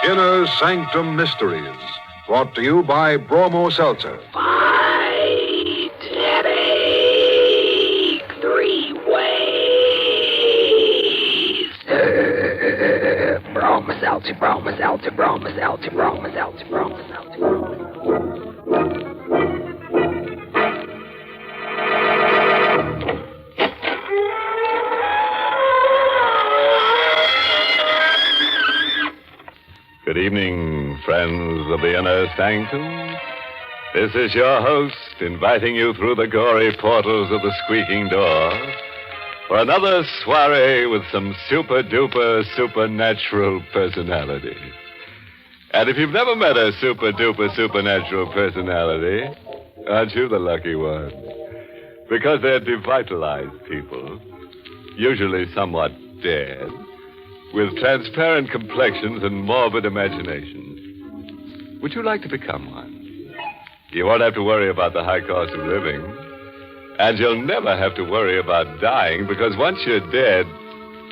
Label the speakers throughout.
Speaker 1: Inner Sanctum Mysteries, brought to you by Bromo Seltzer.
Speaker 2: Fight headache 3 ways. Bromo Seltzer, Bromo Seltzer, Bromo Seltzer, Bromo Seltzer, Bromo Seltzer.
Speaker 3: Good evening, friends of the Inner Sanctum. This is your host, inviting you through the gory portals of the squeaking door for another soiree with some super-duper supernatural personality. And if you've never met a super-duper supernatural personality, aren't you the lucky one? Because they're devitalized people, usually somewhat dead, with transparent complexions and morbid imaginations. Would you like to become one? You won't have to worry about the high cost of living. And you'll never have to worry about dying, because once you're dead,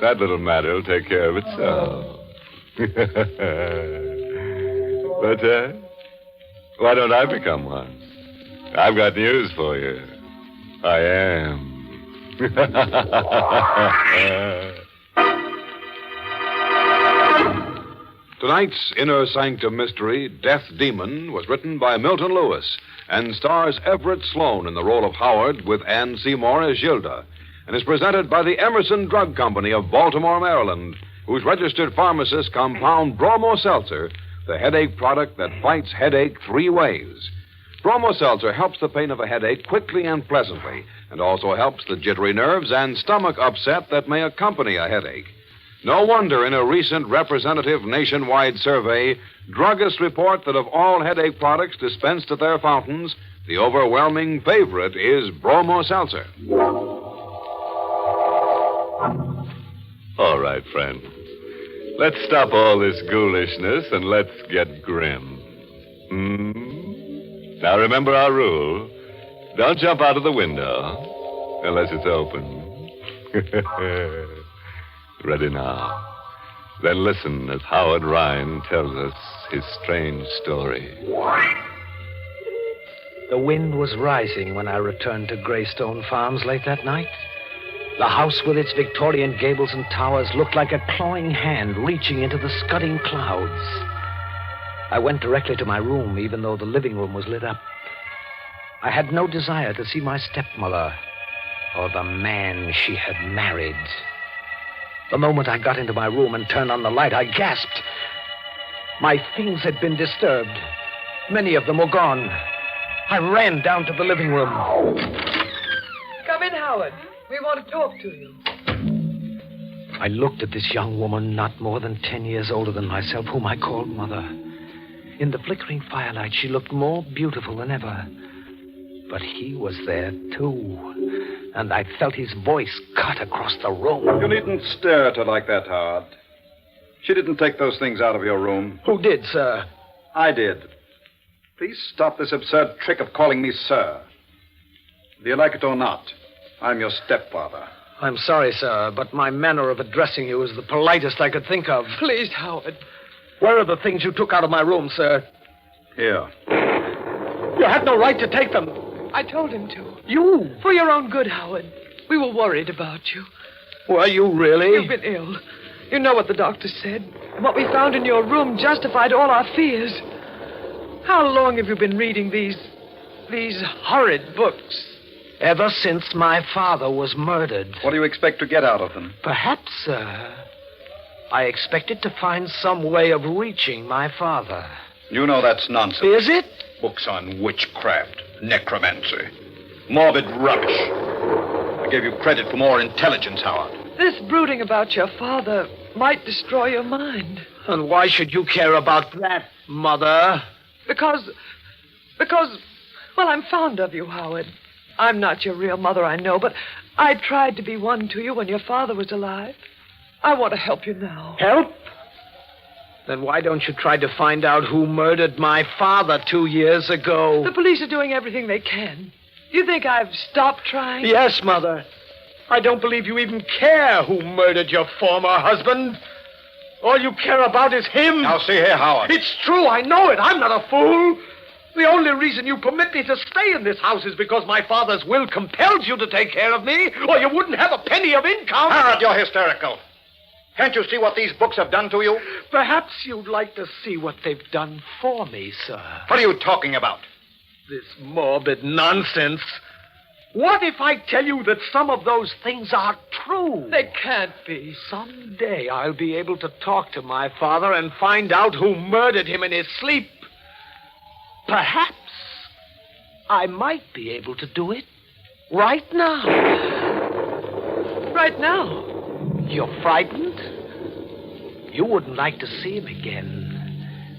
Speaker 3: that little matter will take care of itself. But, why don't I become one? I've got news for you. I am.
Speaker 1: Tonight's Inner Sanctum mystery, Death Demon, was written by Milton Lewis and stars Everett Sloane in the role of Howard with Ann Seymour as Gilda, and is presented by the Emerson Drug Company of Baltimore, Maryland, whose registered pharmacists compound Bromo Seltzer, the headache product that fights headache 3 ways. Bromo Seltzer helps the pain of a headache quickly and pleasantly, and also helps the jittery nerves and stomach upset that may accompany a headache. No wonder in a recent representative nationwide survey, druggists report that of all headache products dispensed at their fountains, the overwhelming favorite is Bromo Seltzer.
Speaker 3: All right, friend. Let's stop all this ghoulishness and let's get grim. Now remember our rule. Don't jump out of the window unless it's open. Ready now. Then listen as Howard Rhine tells us his strange story.
Speaker 4: The wind was rising when I returned to Greystone Farms late that night. The house with its Victorian gables and towers looked like a clawing hand reaching into the scudding clouds. I went directly to my room, even though the living room was lit up. I had no desire to see my stepmother or the man she had married. The moment I got into my room and turned on the light, I gasped. My things had been disturbed. Many of them were gone. I ran down to the living room.
Speaker 5: Come in, Howard. We want to talk to you.
Speaker 4: I looked at this young woman, not more than 10 years older than myself, whom I called Mother. In the flickering firelight, she looked more beautiful than ever. But he was there, too. And I felt his voice cut across the room.
Speaker 6: You needn't stare at her like that, Howard. She didn't take those things out of your room.
Speaker 4: Who did, sir?
Speaker 6: I did. Please stop this absurd trick of calling me sir. Do you like it or not? I'm your stepfather.
Speaker 4: I'm sorry, sir, but my manner of addressing you is the politest I could think of.
Speaker 5: Please, Howard.
Speaker 4: Where are the things you took out of my room, sir?
Speaker 6: Here.
Speaker 4: You had no right to take them.
Speaker 5: I told him to.
Speaker 4: You?
Speaker 5: For your own good, Howard. We were worried about you.
Speaker 4: Were you really?
Speaker 5: You've been ill. You know what the doctor said. What we found in your room justified all our fears. How long have you been reading these horrid books?
Speaker 4: Ever since my father was murdered.
Speaker 6: What do you expect to get out of them?
Speaker 4: Perhaps, sir, I expected to find some way of reaching my father.
Speaker 6: You know that's nonsense.
Speaker 4: Is it?
Speaker 6: Books on witchcraft, necromancy, morbid rubbish. I gave you credit for more intelligence, Howard.
Speaker 5: This brooding about your father might destroy your mind.
Speaker 4: And why should you care about that, Mother?
Speaker 5: Because, well, I'm fond of you, Howard. I'm not your real mother, I know, but I tried to be one to you when your father was alive. I want to help you now.
Speaker 4: Help? Then why don't you try to find out who murdered my father 2 years ago?
Speaker 5: The police are doing everything they can. You think I've stopped trying?
Speaker 4: Yes, Mother. I don't believe you even care who murdered your former husband. All you care about is him.
Speaker 6: Now, see here, Howard.
Speaker 4: It's true, I know it. I'm not a fool. The only reason you permit me to stay in this house is because my father's will compels you to take care of me, or you wouldn't have a penny of income.
Speaker 6: Howard, you're hysterical. Can't you see what these books have done to you?
Speaker 4: Perhaps you'd like to see what they've done for me, sir.
Speaker 6: What are you talking about?
Speaker 4: This morbid nonsense. What if I tell you that some of those things are true?
Speaker 5: They can't be.
Speaker 4: Someday I'll be able to talk to my father and find out who murdered him in his sleep. Perhaps I might be able to do it right now.
Speaker 5: Right now?
Speaker 4: You're frightened? You wouldn't like to see him again.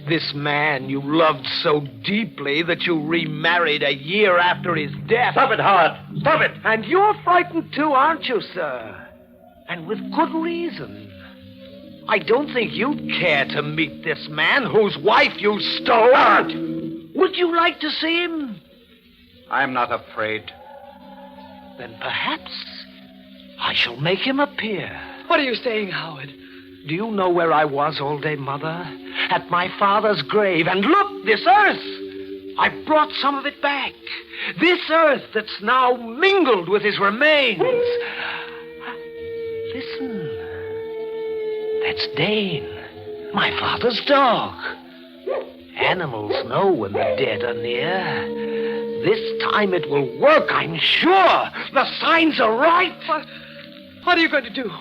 Speaker 4: This man you loved so deeply that you remarried a year after his death.
Speaker 6: Stop it, Howard. Stop it.
Speaker 4: And you're frightened too, aren't you, sir? And with good reason. I don't think you'd care to meet this man whose wife you stole.
Speaker 6: Howard!
Speaker 4: Would you like to see him?
Speaker 6: I'm not afraid.
Speaker 4: Then perhaps I shall make him appear.
Speaker 5: What are you saying, Howard?
Speaker 4: Do you know where I was all day, Mother? At my father's grave. And look, this earth. I brought some of it back. This earth that's now mingled with his remains. Listen. That's Dane, my father's dog. Animals know when the dead are near. This time it will work, I'm sure. The signs are right.
Speaker 5: What are you going to do?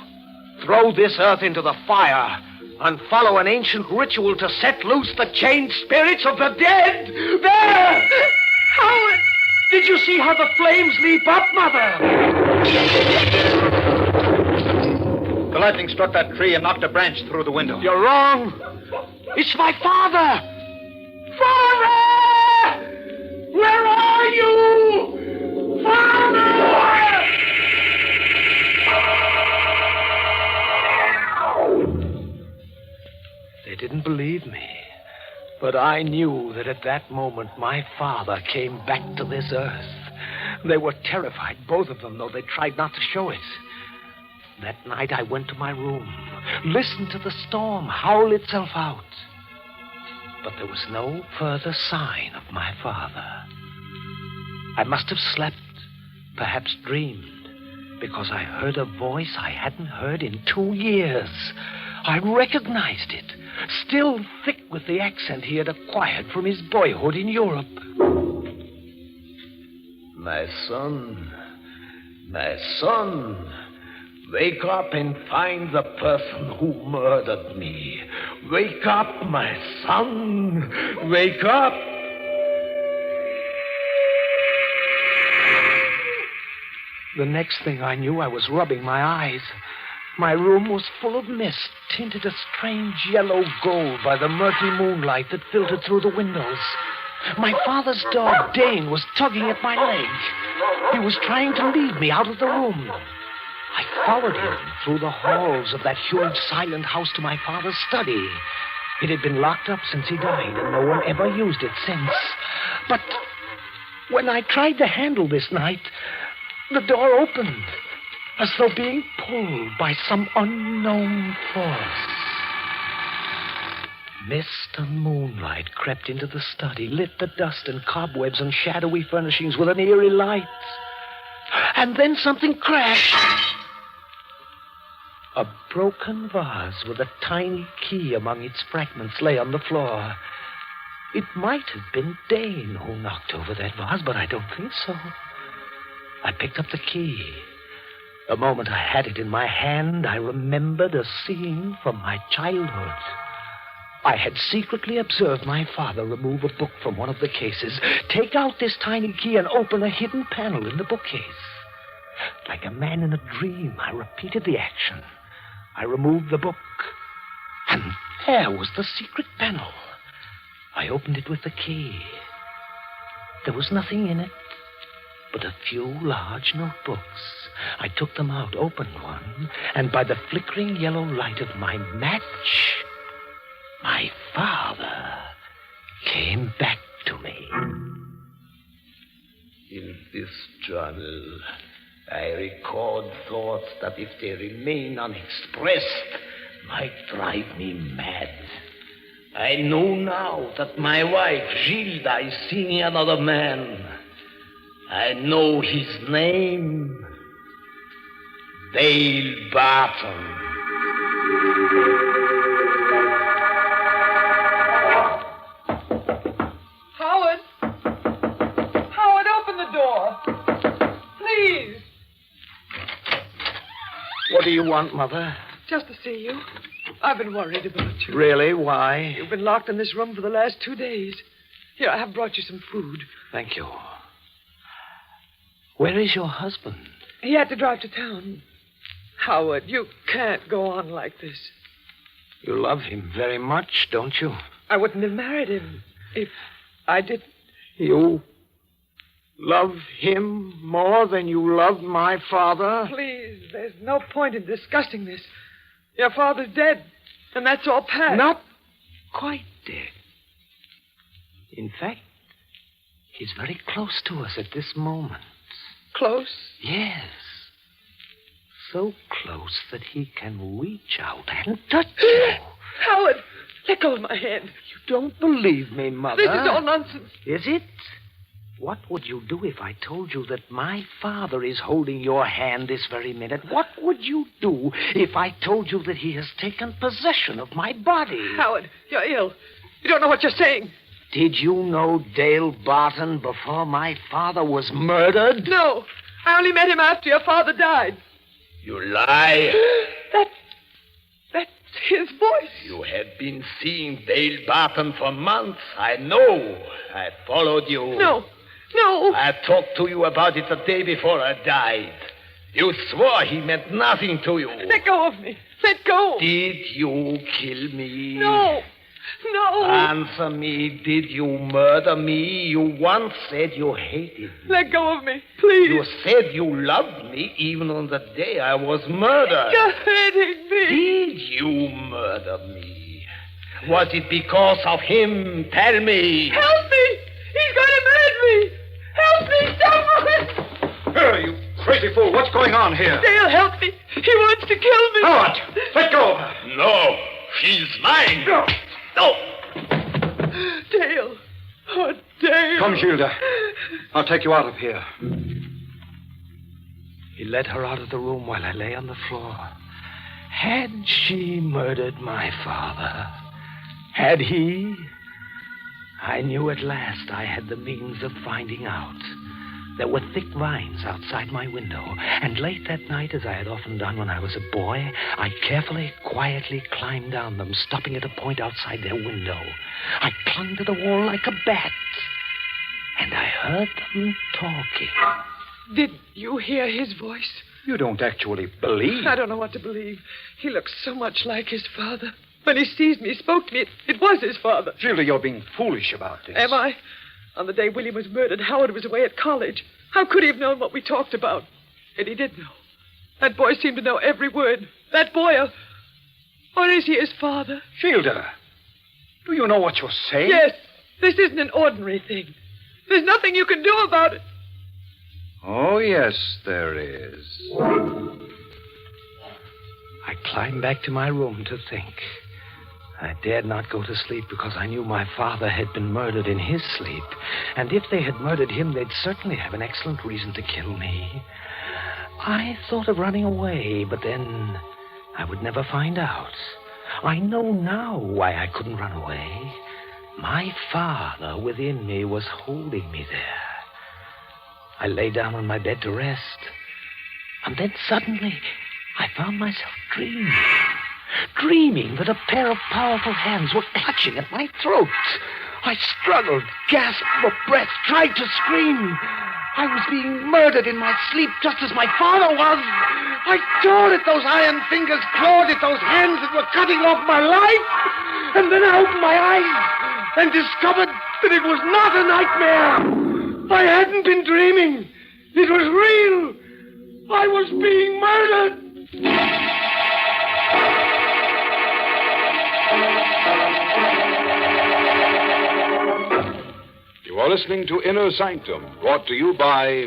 Speaker 4: Throw this earth into the fire and follow an ancient ritual to set loose the chained spirits of the dead. There!
Speaker 5: Howard!
Speaker 4: Did you see how the flames leap up, Mother?
Speaker 6: The lightning struck that tree and knocked a branch through the window.
Speaker 4: You're wrong. It's my father. Father! Where are you? Father! They didn't believe me. But I knew that at that moment my father came back to this earth. They were terrified, both of them, though they tried not to show it. That night I went to my room, listened to the storm howl itself out. But there was no further sign of my father. I must have slept, perhaps dreamed, because I heard a voice I hadn't heard in 2 years. I recognized it, still thick with the accent he had acquired from his boyhood in Europe. My son, wake up and find the person who murdered me. Wake up, my son, wake up. The next thing I knew, I was rubbing my eyes. My room was full of mist, tinted a strange yellow gold by the murky moonlight that filtered through the windows. My father's dog, Dane, was tugging at my leg. He was trying to lead me out of the room. I followed him through the halls of that huge silent house to my father's study. It had been locked up since he died, and no one ever used it since. But when I tried the handle this night, the door opened, as though being pulled by some unknown force. Mist and moonlight crept into the study, lit the dust and cobwebs and shadowy furnishings with an eerie light. And then something crashed. A broken vase with a tiny key among its fragments lay on the floor. It might have been Dane who knocked over that vase, but I don't think so. I picked up the key. The moment I had it in my hand, I remembered a scene from my childhood. I had secretly observed my father remove a book from one of the cases, take out this tiny key, and open a hidden panel in the bookcase. Like a man in a dream, I repeated the action. I removed the book, and there was the secret panel. I opened it with the key. There was nothing in it but a few large notebooks. I took them out, opened one, and by the flickering yellow light of my match, my father came back to me. In this journal, I record thoughts that, if they remain unexpressed, might drive me mad. I know now that my wife, Gilda, is seeing another man. I know his name. Dale Barton.
Speaker 5: Howard! Howard, open the door. Please.
Speaker 4: What do you want, Mother?
Speaker 5: Just to see you. I've been worried about you.
Speaker 4: Really? Why?
Speaker 5: You've been locked in this room for the last 2 days. Here, I have brought you some food.
Speaker 4: Thank you. Where is your husband?
Speaker 5: He had to drive to town. Howard, you can't go on like this.
Speaker 4: You love him very much, don't you?
Speaker 5: I wouldn't have married him if I didn't.
Speaker 4: You love him more than you loved my father?
Speaker 5: Please, there's no point in discussing this. Your father's dead, and that's all past.
Speaker 4: Not quite dead. In fact, he's very close to us at this moment.
Speaker 5: Close?
Speaker 4: Yes. So close that he can reach out and touch you.
Speaker 5: Howard, let go of my hand.
Speaker 4: You don't believe me, Mother.
Speaker 5: This is all nonsense.
Speaker 4: Is it? What would you do if I told you that my father is holding your hand this very minute? What would you do if I told you that he has taken possession of my body?
Speaker 5: Howard, you're ill. You don't know what you're saying.
Speaker 4: Did you know Dale Barton before my father was murdered?
Speaker 5: No, I only met him after your father died.
Speaker 4: You lie.
Speaker 5: That's his voice.
Speaker 4: You had been seeing Dale Barton for months. I know. I followed you.
Speaker 5: No.
Speaker 4: I talked to you about it the day before I died. You swore he meant nothing to you.
Speaker 5: Let go of me. Let go.
Speaker 4: Did you kill me?
Speaker 5: No.
Speaker 4: Answer me. Did you murder me? You once said you hated me.
Speaker 5: Let go of me, please.
Speaker 4: You said you loved me even on the day I was murdered.
Speaker 5: You're hurting me.
Speaker 4: Did you murder me? Was it because of him? Tell me.
Speaker 5: Help me. He's going to murder me. Help me, someone.
Speaker 6: Here, you crazy fool. What's going on here?
Speaker 5: Dale, help me. He wants to kill me.
Speaker 6: Howard, let go of her.
Speaker 3: No, she's mine.
Speaker 6: No.
Speaker 5: Dale. Oh, Dale.
Speaker 6: Come, Gilda. I'll take you out of here.
Speaker 4: He led her out of the room while I lay on the floor. Had she murdered my father? Had he? I knew at last I had the means of finding out. There were thick vines outside my window, and late that night, as I had often done when I was a boy, I carefully, quietly climbed down them, stopping at a point outside their window. I clung to the wall like a bat, and I heard them talking.
Speaker 5: Did you hear his voice?
Speaker 6: You don't actually believe.
Speaker 5: I don't know what to believe. He looks so much like his father. When he seized me, he spoke to me. It was his father.
Speaker 6: Gilda, you're being foolish about this.
Speaker 5: Am I? On the day William was murdered, Howard was away at college. How could he have known what we talked about? And he did know. That boy seemed to know every word. That boy, or is he his father?
Speaker 6: Gilda, do you know what you're saying?
Speaker 5: Yes. This isn't an ordinary thing. There's nothing you can do about it.
Speaker 6: Oh, yes, there is.
Speaker 4: I climbed back to my room to think. I dared not go to sleep because I knew my father had been murdered in his sleep. And if they had murdered him, they'd certainly have an excellent reason to kill me. I thought of running away, but then I would never find out. I know now why I couldn't run away. My father within me was holding me there. I lay down on my bed to rest. And then suddenly I found myself dreaming that a pair of powerful hands were clutching at my throat. I struggled, gasped for breath, tried to scream. I was being murdered in my sleep just as my father was. I tore at those iron fingers, clawed at those hands that were cutting off my life. And then I opened my eyes and discovered that it was not a nightmare. I hadn't been dreaming. It was real. I was being murdered.
Speaker 3: You
Speaker 1: You are listening to Inner Sanctum, brought to you by...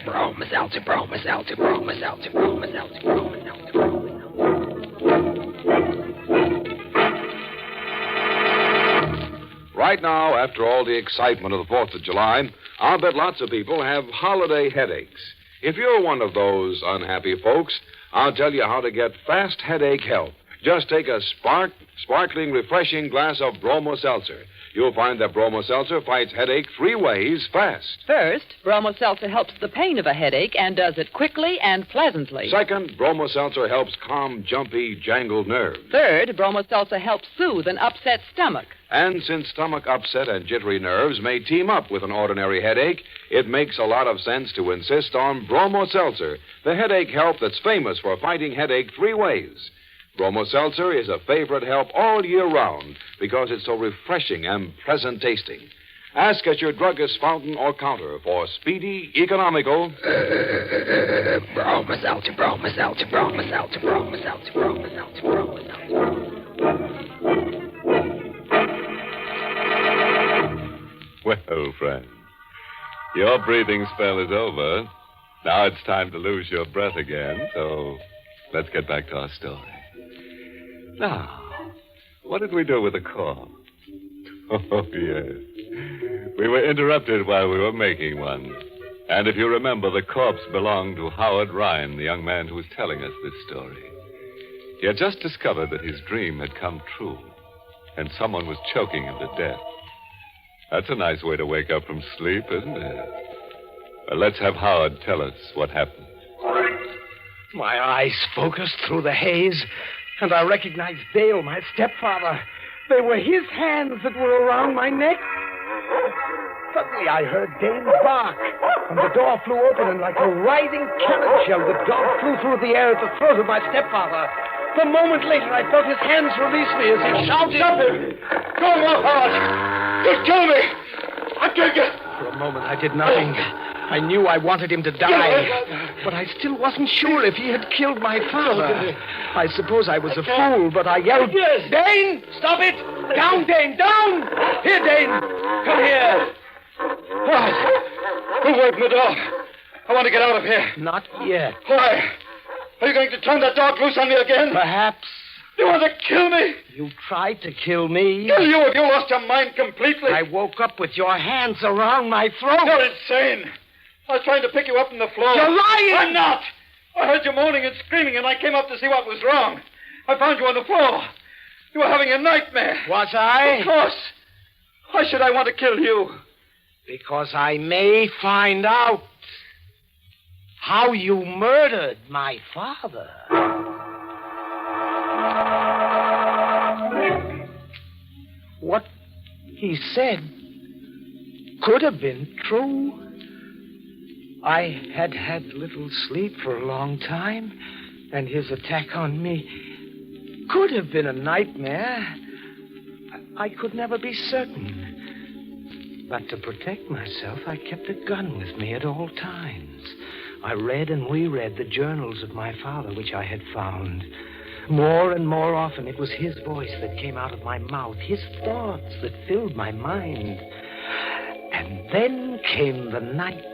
Speaker 2: Bromus, Altum, Bromus, Altum, Bromus, Altum, Bromus, Altum, Bromus, Altum, Bromus,
Speaker 1: Right now, after all the excitement of the 4th of July, I'll bet lots of people have holiday headaches. If you're one of those unhappy folks, I'll tell you how to get fast headache help. Just take a sparkling, refreshing glass of Bromo Seltzer. You'll find that Bromo Seltzer fights headache 3 ways fast.
Speaker 7: First, Bromo Seltzer helps the pain of a headache and does it quickly and pleasantly.
Speaker 1: Second, Bromo Seltzer helps calm, jumpy, jangled nerves.
Speaker 7: Third, Bromo Seltzer helps soothe an upset stomach.
Speaker 1: And since stomach upset and jittery nerves may team up with an ordinary headache, it makes a lot of sense to insist on Bromo Seltzer, the headache help that's famous for fighting headache 3 ways. Bromo Seltzer is a favorite help all year round because it's so refreshing and pleasant tasting. Ask at your druggist's fountain or counter for speedy, economical...
Speaker 2: Bromus, Altum, Bromus, Altum, Bromus, Altum, Bromus, Altum, Bromus, Altum, Bromus, Altum.
Speaker 3: Well, friends, your breathing spell is over. Now it's time to lose your breath again, so let's get back to our story. Now, what did we do with the corpse? Oh, yes. We were interrupted while we were making one. And if you remember, the corpse belonged to Howard Ryan, the young man who was telling us this story. He had just discovered that his dream had come true, and someone was choking him to death. That's a nice way to wake up from sleep, isn't it? Well, let's have Howard tell us what happened.
Speaker 4: My eyes focused through the haze, and I recognized Dale, my stepfather. They were his hands that were around my neck. Suddenly I heard Dale bark, and the door flew open, and like a writhing cannon shell, the dog flew through the air at the throat of my stepfather. A moment later, I felt his hands release me as he shouted...
Speaker 6: Stop him! Go on, Howard! Just kill me! I'll take you!
Speaker 4: For a moment, I did nothing. I knew I wanted him to die, but I still wasn't sure if he had killed my father. I suppose I was a fool, but I yelled, Dane, stop it! Down, Dane, down! Here, Dane, come here.
Speaker 6: Howard, who opened the door? I want to get out of here.
Speaker 4: Not yet.
Speaker 6: Why? Are you going to turn that dog loose on me again?
Speaker 4: Perhaps.
Speaker 6: You want to kill me?
Speaker 4: You tried to kill me.
Speaker 6: Kill you if you lost your mind completely.
Speaker 4: I woke up with your hands around my throat.
Speaker 6: You're insane. I was trying to pick you up from the floor.
Speaker 4: You're lying!
Speaker 6: I'm not! I heard you moaning and screaming, and I came up to see what was wrong. I found you on the floor. You were having a nightmare.
Speaker 4: Was I?
Speaker 6: Of course. Why should I want to kill you?
Speaker 4: Because I may find out how you murdered my father. What he said could have been true. I had had little sleep for a long time, and his attack on me could have been a nightmare. I could never be certain. But to protect myself, I kept a gun with me at all times. I read and reread the journals of my father, which I had found. More and more often, it was his voice that came out of my mouth, his thoughts that filled my mind. And then came the night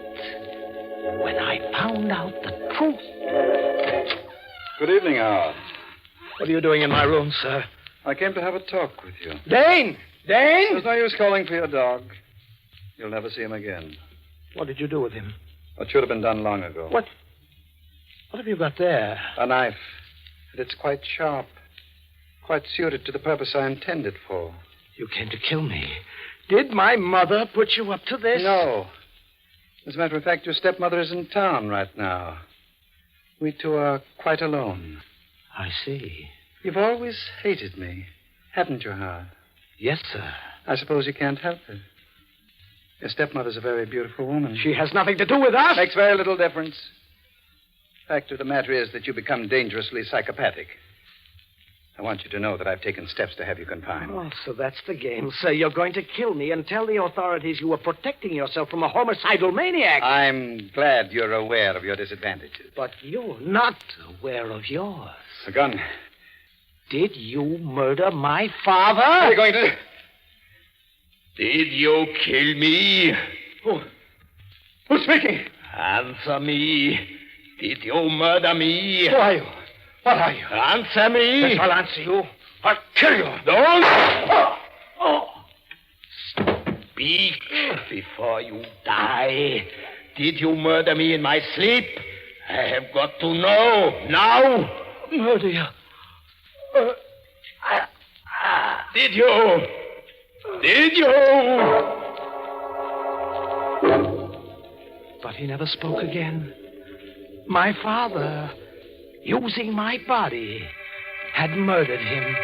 Speaker 4: when I found out the truth.
Speaker 6: Good evening, Howard.
Speaker 4: What are you doing in my room, sir?
Speaker 6: I came to have a talk with you.
Speaker 4: Dane! Dane!
Speaker 6: There's no use calling for your dog. You'll never see him again.
Speaker 4: What did you do with him?
Speaker 6: What should have been done long ago.
Speaker 4: What have you got there?
Speaker 6: A knife. And it's quite sharp. Quite suited to the purpose I intend it for.
Speaker 4: You came to kill me. Did my mother put you up to this?
Speaker 6: No. As a matter of fact, your stepmother is in town right now. We two are quite alone.
Speaker 4: I see.
Speaker 6: You've always hated me, haven't you, Howard?
Speaker 4: Yes, sir.
Speaker 6: I suppose you can't help it. Your stepmother's a very beautiful woman.
Speaker 4: She has nothing to do with us.
Speaker 6: Makes very little difference. Fact of the matter is that you become dangerously psychopathic. I want you to know that I've taken steps to have you confined.
Speaker 4: Oh, so that's the game, sir. You're going to kill me and tell the authorities you were protecting yourself from a homicidal maniac.
Speaker 6: I'm glad you're aware of your disadvantages.
Speaker 4: But you're not aware of yours.
Speaker 6: A gun.
Speaker 4: Did you murder my father?
Speaker 6: What are you going to do?
Speaker 8: Did you kill me?
Speaker 9: Who's speaking?
Speaker 8: Answer me. Did you murder me?
Speaker 9: Who are you? What are you?
Speaker 8: Answer me.
Speaker 9: Yes, I'll answer you. I'll kill you.
Speaker 8: Don't. Speak before you die. Did you murder me in my sleep? I have got to know now.
Speaker 9: Murder you?
Speaker 8: Did you? Did you?
Speaker 4: But he never spoke again. My father, using my body, had murdered him.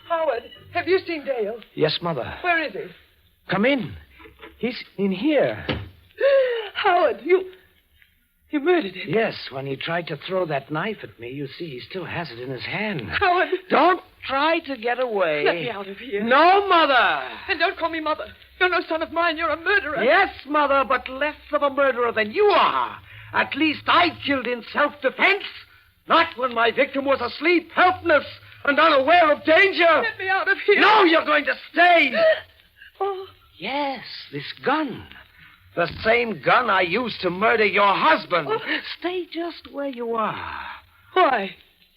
Speaker 5: Howard, have you seen Dale?
Speaker 4: Yes, Mother.
Speaker 5: Where is he?
Speaker 4: Come in. He's in here.
Speaker 5: Howard, you murdered him.
Speaker 4: Yes, when he tried to throw that knife at me, you see, he still has it in his hand.
Speaker 5: Howard.
Speaker 4: Don't try to get away.
Speaker 5: Let me out of here.
Speaker 4: No, Mother.
Speaker 5: And don't call me Mother. You're no son of mine. You're a murderer.
Speaker 4: Yes, Mother, but less of a murderer than you are. At least I killed in self-defense. Not when my victim was asleep, helpless, and unaware of danger.
Speaker 5: Let me out of here.
Speaker 4: No, you're going to stay.
Speaker 5: Oh.
Speaker 4: Yes, this gun. The same gun I used to murder your husband.
Speaker 5: Oh.
Speaker 4: Stay just where you are.
Speaker 5: Why?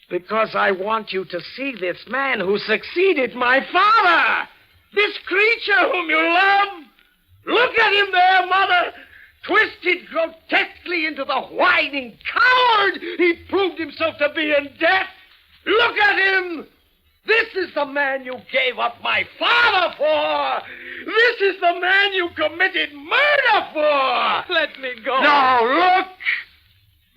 Speaker 4: Because I want you to see this man who succeeded my father. This creature whom you love. Look at him there, Mother. Twisted grotesquely into the whining coward he proved himself to be in death. Look at him. This is the man you gave up my father for. This is the man you committed murder for.
Speaker 5: Let me go.
Speaker 4: No, look.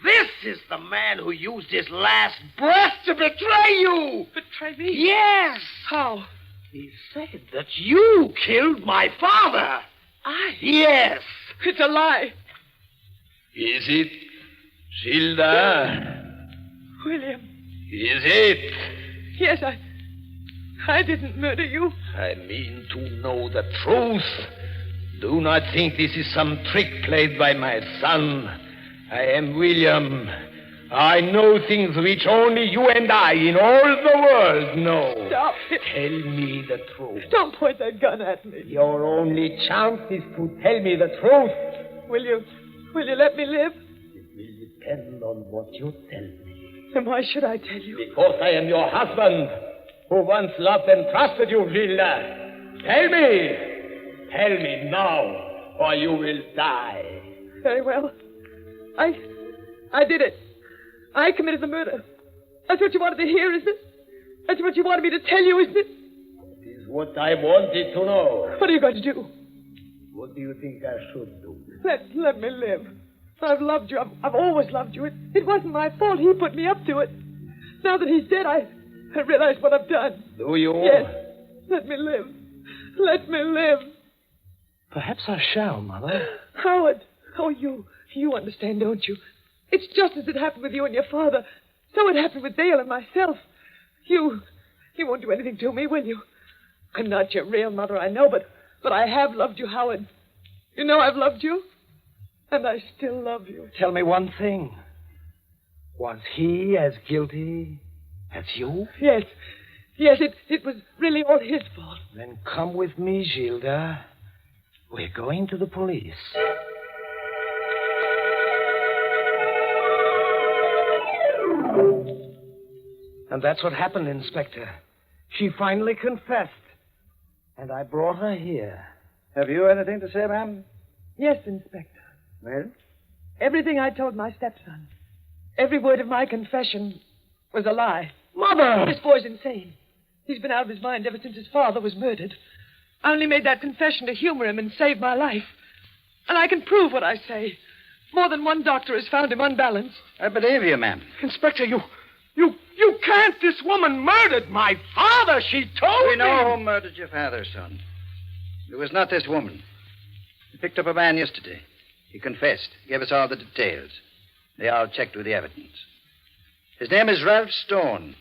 Speaker 4: This is the man who used his last breath to betray you.
Speaker 5: Betray me?
Speaker 4: Yes.
Speaker 5: How?
Speaker 4: He said that you killed my father.
Speaker 5: I?
Speaker 4: Yes.
Speaker 5: It's a lie.
Speaker 8: Is it, Gilda?
Speaker 5: William.
Speaker 8: Is it?
Speaker 5: Yes, I didn't murder you.
Speaker 8: I mean to know the truth. Do not think this is some trick played by my son. I am William. I know things which only you and I in all the world know.
Speaker 5: Stop it.
Speaker 8: Tell me the truth.
Speaker 5: Don't point that gun at me.
Speaker 8: Your only chance is to tell me the truth.
Speaker 5: Will you let me live?
Speaker 8: It will depend on what you tell me.
Speaker 5: Then why should I tell you?
Speaker 8: Because I am your husband, who once loved and trusted you, Gilda. Tell me. Tell me now, or you will die.
Speaker 5: Very well. I did it. I committed the murder. That's what you wanted to hear, isn't it? That's what you wanted me to tell you, isn't it?
Speaker 8: It is what I wanted to know.
Speaker 5: What are you going to do?
Speaker 8: What do you think I should do?
Speaker 5: Let me live. I've loved you. I've always loved you. It wasn't my fault. He put me up to it. Now that he's dead, I realize what I've done.
Speaker 8: Do you?
Speaker 5: Yes. Let me live. Let me live.
Speaker 4: Perhaps I shall, Mother.
Speaker 5: Howard. Oh, you understand, don't you? It's just as it happened with you and your father. So it happened with Dale and myself. You won't do anything to me, will you? I'm not your real mother, I know, but I have loved you, Howard. You know I've loved you. And I still love you.
Speaker 4: Tell me one thing. Was he as guilty as you?
Speaker 5: Yes. Yes, it was really all his fault.
Speaker 4: Then come with me, Gilda. We're going to the police. And that's what happened, Inspector. She finally confessed. And I brought her here.
Speaker 6: Have you anything to say, ma'am?
Speaker 5: Yes, Inspector.
Speaker 6: Well?
Speaker 5: Everything I told my stepson, every word of my confession was a lie.
Speaker 4: Mother!
Speaker 5: This boy's insane. He's been out of his mind ever since his father was murdered. I only made that confession to humor him and save my life. And I can prove what I say. More than one doctor has found him unbalanced.
Speaker 6: I believe you, ma'am.
Speaker 4: Inspector, you can't. This woman murdered my father. She told me.
Speaker 6: We know who murdered your father, son. It was not this woman. We picked up a man yesterday. He confessed, gave us all the details. They all checked with the evidence. His name is Ralph Stone,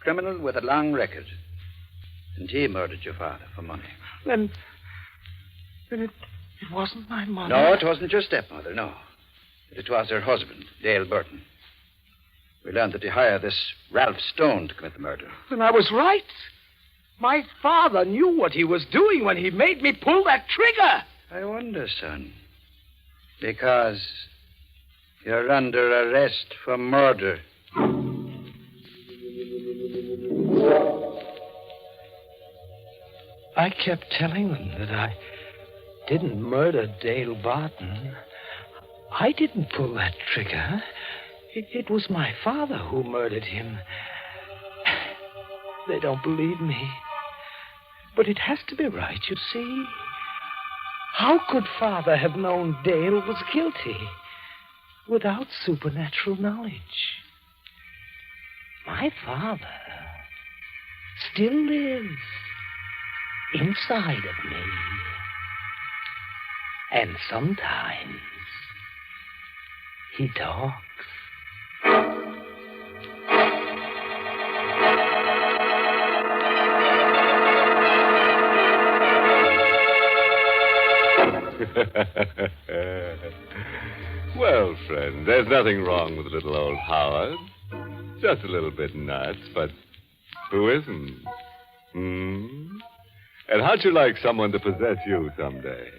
Speaker 6: criminal with a long record. And he murdered your father for money.
Speaker 4: Then it wasn't my mother.
Speaker 6: No, it wasn't your stepmother, no. But it was her husband, Dale Burton. We learned that he hired this Ralph Stone to commit the murder.
Speaker 4: Then I was right. My father knew what he was doing when he made me pull that trigger.
Speaker 6: I wonder, son. Because you're under arrest for murder.
Speaker 4: I kept telling them that I didn't murder Dale Barton. I didn't pull that trigger. It was my father who murdered him. They don't believe me. But it has to be right, you see. How could Father have known Dale was guilty without supernatural knowledge? My father still lives inside of me. And sometimes he talks.
Speaker 3: Well, friend, there's nothing wrong with little old Howard. Just a little bit nuts, but who isn't? And how'd you like someone to possess you someday?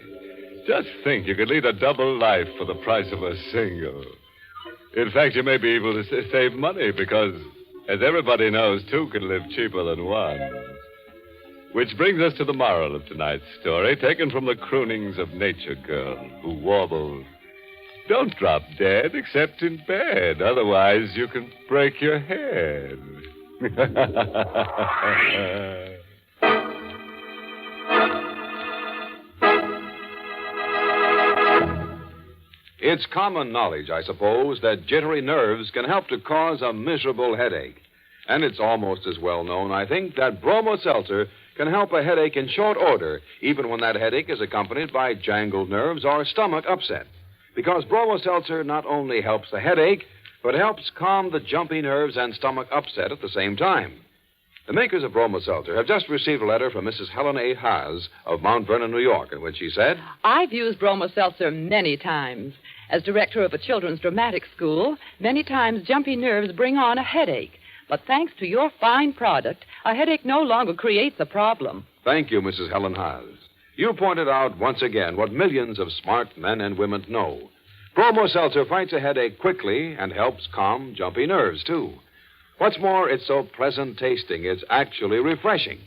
Speaker 3: Just think, you could lead a double life for the price of a single. In fact, you may be able to save money because, as everybody knows, two can live cheaper than one. Which brings us to the moral of tonight's story, taken from the croonings of Nature Girl, who warbled, "Don't drop dead except in bed, otherwise you can break your head."
Speaker 1: It's common knowledge, I suppose, that jittery nerves can help to cause a miserable headache. And it's almost as well known, I think, that Bromo Seltzer can help a headache in short order, even when that headache is accompanied by jangled nerves or stomach upset. Because Bromo Seltzer not only helps the headache, but helps calm the jumpy nerves and stomach upset at the same time. The makers of Bromo Seltzer have just received a letter from Mrs. Helen A. Haas of Mount Vernon, New York, in which she said,
Speaker 7: I've used Bromo Seltzer many times. As director of a children's dramatic school, many times jumpy nerves bring on a headache. But thanks to your fine product, a headache no longer creates a problem.
Speaker 1: Thank you, Mrs. Helen Haas. You pointed out once again what millions of smart men and women know. Bromo Seltzer fights a headache quickly and helps calm jumpy nerves, too. What's more, it's so pleasant tasting, it's actually refreshing.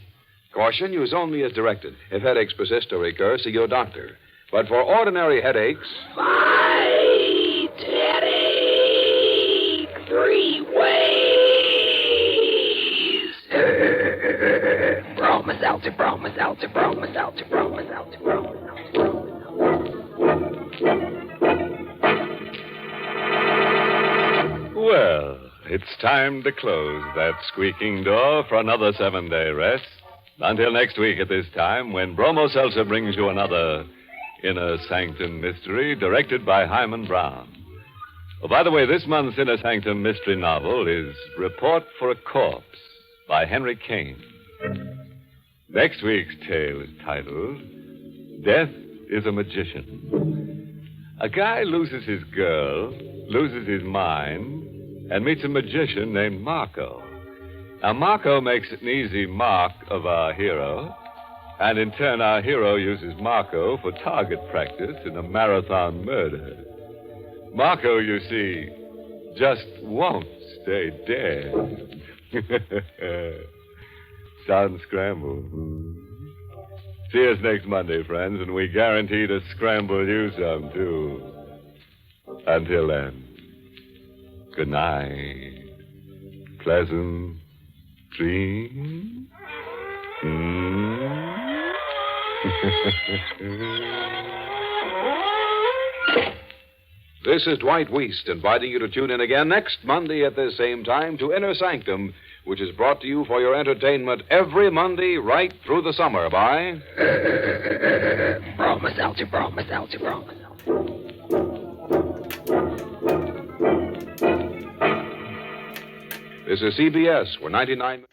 Speaker 1: Caution, use only as directed. If headaches persist or recur, see your doctor. But for ordinary headaches...
Speaker 2: Fight headache 3 ways. Bromo Seltzer, Bromo Seltzer, Bromo Seltzer, Bromo Seltzer, Bromo Seltzer.
Speaker 3: Well, it's time to close that squeaking door for another 7-day rest. Until next week at this time, when Bromo Seltzer brings you another Inner Sanctum mystery, directed by Hyman Brown. Oh, by the way, this month's Inner Sanctum mystery novel is Report for a Corpse by Henry Kane. Next week's tale is titled Death is a Magician. A guy loses his girl, loses his mind, and meets a magician named Marco. Now, Marco makes an easy mark of our hero, and in turn, our hero uses Marco for target practice in a marathon murder. Marco, you see, just won't stay dead. Sound scramble. See us next Monday, friends, and we guarantee to scramble you some, too. Until then, good night. Pleasant dreams.
Speaker 1: This is Dwight Weist inviting you to tune in again next Monday at this same time to Inner Sanctum, which is brought to you for your entertainment every Monday right through the summer by...
Speaker 2: Bromo Seltzer, Bromo Seltzer, Bromo Seltzer.
Speaker 1: This is CBS, where 99...